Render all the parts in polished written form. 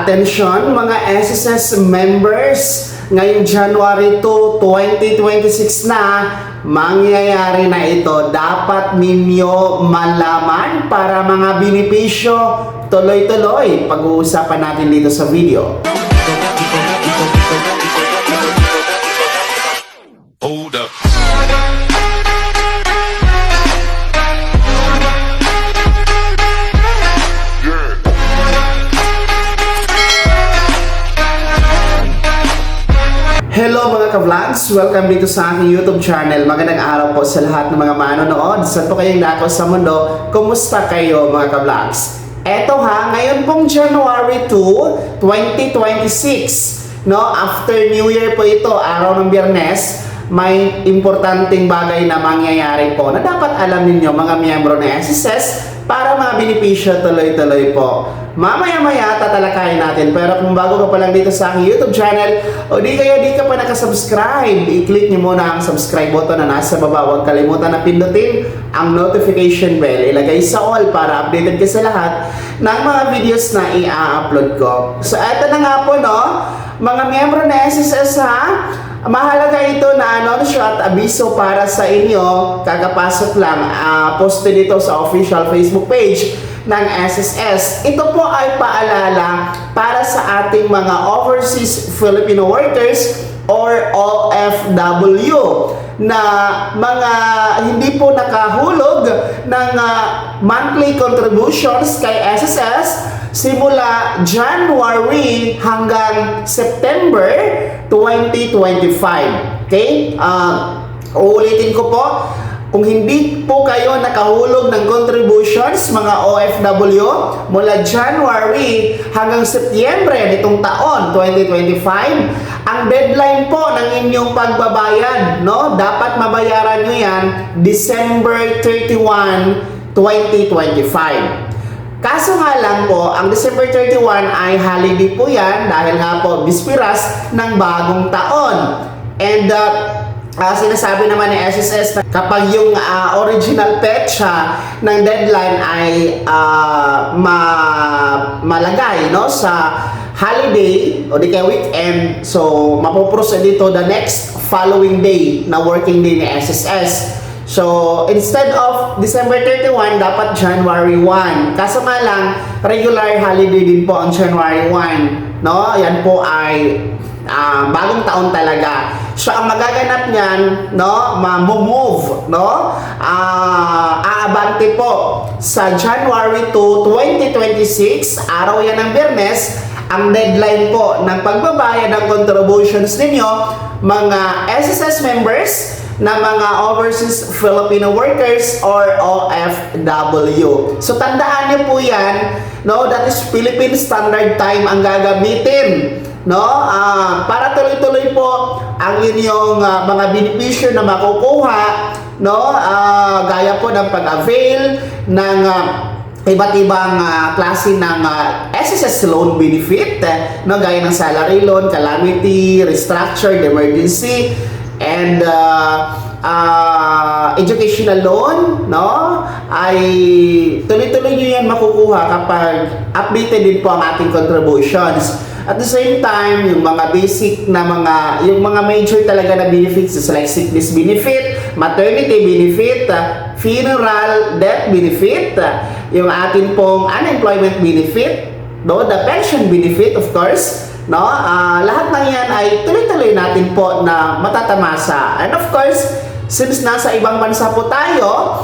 Atensyon mga SSS members, ngayong January 2, 2026 na, mangyayari na ito. Dapat ninyo malaman para mga benepisyo tuloy-tuloy. Pag-uusapan natin dito sa video. Hold up. Hello mga ka-vlogs! Welcome dito sa aking YouTube channel. Magandang araw po sa lahat ng mga manonood. Saan po kayong dako sa mundo? Kumusta kayo mga ka-vlogs? Eto ha, ngayon pong January 2, 2026, no? After New Year po ito, araw ng Biyernes, may importanteng bagay na mangyayari po na dapat alam ninyo mga miyembro ng SSS para mga benepisyo tuloy-tuloy po. Mamaya-maya tatalakayin natin, pero kung bago ka pa lang dito sa aking YouTube channel o di ka pa nakasubscribe, i-click nyo muna ang subscribe button na nasa baba. Huwag kalimutan na pindutin ang notification bell. Ilagay sa all para updated ka sa lahat ng mga videos na i-upload ko. So eto na nga po no, mga miyembro na SSS ha, mahalaga ito na anunsyo at abiso para sa inyo. Kakapasok lang, posted dito sa official Facebook page ng SSS. Ito po ay paalala para sa ating mga overseas Filipino workers or OFW na mga hindi po nakahulog ng monthly contributions kay SSS simula January hanggang September 2025. Okay? Uulitin ko po, kung hindi po kayo nakahulog ng contributions, mga OFW, mula January hanggang Setyembre nitong taon, 2025, ang deadline po ng inyong pagbabayad, no? Dapat mabayaran nyo yan December 31, 2025. Kaso nga lang po, ang December 31 ay holiday po yan dahil nga po bispiras ng bagong taon. And sinasabi naman ni SSS na kapag yung original petsa ng deadline ay malagay no, sa holiday o di kaya weekend, so mapuproceed dito the next following day na working day ni SSS. So, instead of December 31, dapat January 1. Kaso nga lang, regular holiday din po ang January 1. No? Yan po ay bagong taon talaga. So, ang magaganap niyan, no, ma-move, no? Aabante po sa January 2, 2026, araw yan ng Biyernes, ang deadline po ng pagbabayad ng contributions ninyo, mga SSS members, na mga overseas Filipino workers or OFW. So tandaan niyo po yan, no, that is Philippine Standard Time ang gagamitin, no, para tuloy-tuloy po ang inyong mga benepisyo na makukuha, no, gaya po ng pag-avail ng iba't ibang klase ng SSS loan benefit, no, gaya ng salary loan, calamity, restructured, emergency, and educational loan, no, ay tuloy-tuloy nyo yan makukuha kapag updated din po ang ating contributions. At the same time, yung mga basic na yung mga major talaga na benefits is like sickness benefit, maternity benefit, funeral death benefit, yung atin pong unemployment benefit, no, the pension benefit of course, no, lahat ng yan ay tuloy-tuloy natin po na matatamasa. And of course, since nasa ibang bansa po tayo,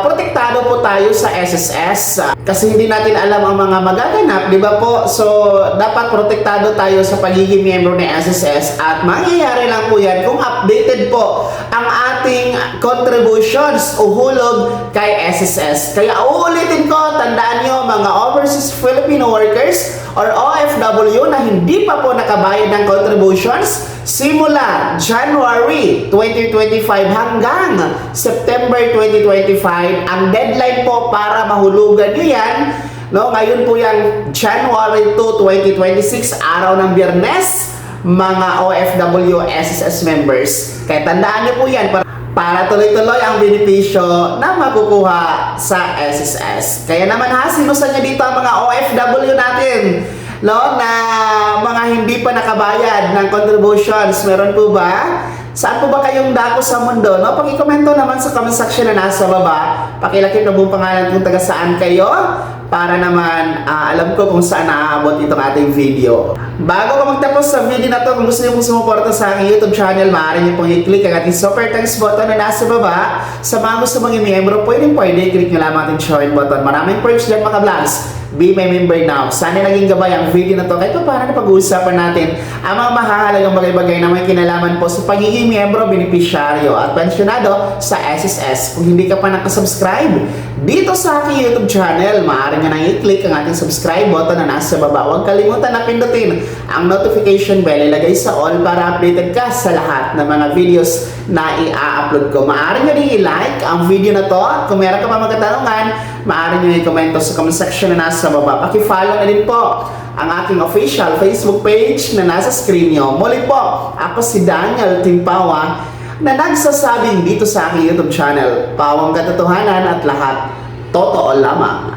protektado po tayo sa SSS. Kasi hindi natin alam ang mga magaganap, di ba po? So, dapat protektado tayo sa pagiging miyembro ng SSS at mangyayari lang po yan kung updated po ang ating contributions o hulog kay SSS. Kaya uulitin ko, tandaan nyo mga overseas Filipino workers or OFW na hindi pa po nakabayad ng contributions simula January 2025 hanggang September 2025, ang deadline po para mahulugan nyo yan, no, ngayon po yung January 2, 2026, araw ng Biyernes, mga OFW SSS members. Kaya tandaan nyo po yan para tuloy-tuloy ang benepisyo na makukuha sa SSS. Kaya naman ha, sinusan nyo dito ang mga OFW natin no, na mga hindi pa nakabayad ng contributions. Meron po ba? Saan po ba kayong dako sa mundo? No? Pag-i-komento naman sa comment section na nasa baba. Pakilakip na buong pangalan kung taga saan kayo para naman alam ko kung saan naaabot itong ating video. Bago ka magtapos sa video na to, kung gusto niyo pong sumuporta sa aking YouTube channel, maaari niyo pong i-click ang ating super thanks button na nasa baba. Sa mga gusto mong i-membro, pwede i-click nyo lamang ating join button. Maraming perks dyan mga vlogs. Be my member now. Sana naging gabay ang video na to kahit pa paano na pag-uusapan natin ang mga mahahalagang bagay-bagay na may kinalaman po sa pagiging miyembro, benepisyaryo at pensyonado sa SSS. Kung hindi ka pa nakasubscribe dito sa aking YouTube channel, maaari nga nang i-click ang ating subscribe button na nasa baba. Huwag kalimutan na pindutin ang notification bell, ilagay sa all para updated ka sa lahat ng mga videos na i-upload ko. Maaari nyo rin i-like ang video na to. Kung meron ka pa magkatanungan, maaari nyo i-komento sa comment section na nasa baba. Paki-follow na din po ang aking official Facebook page na nasa screen nyo. Muli po, ako si Daniel Timpawa na nagsasabing dito sa aking YouTube channel, pawang katotohanan at lahat totoo lamang.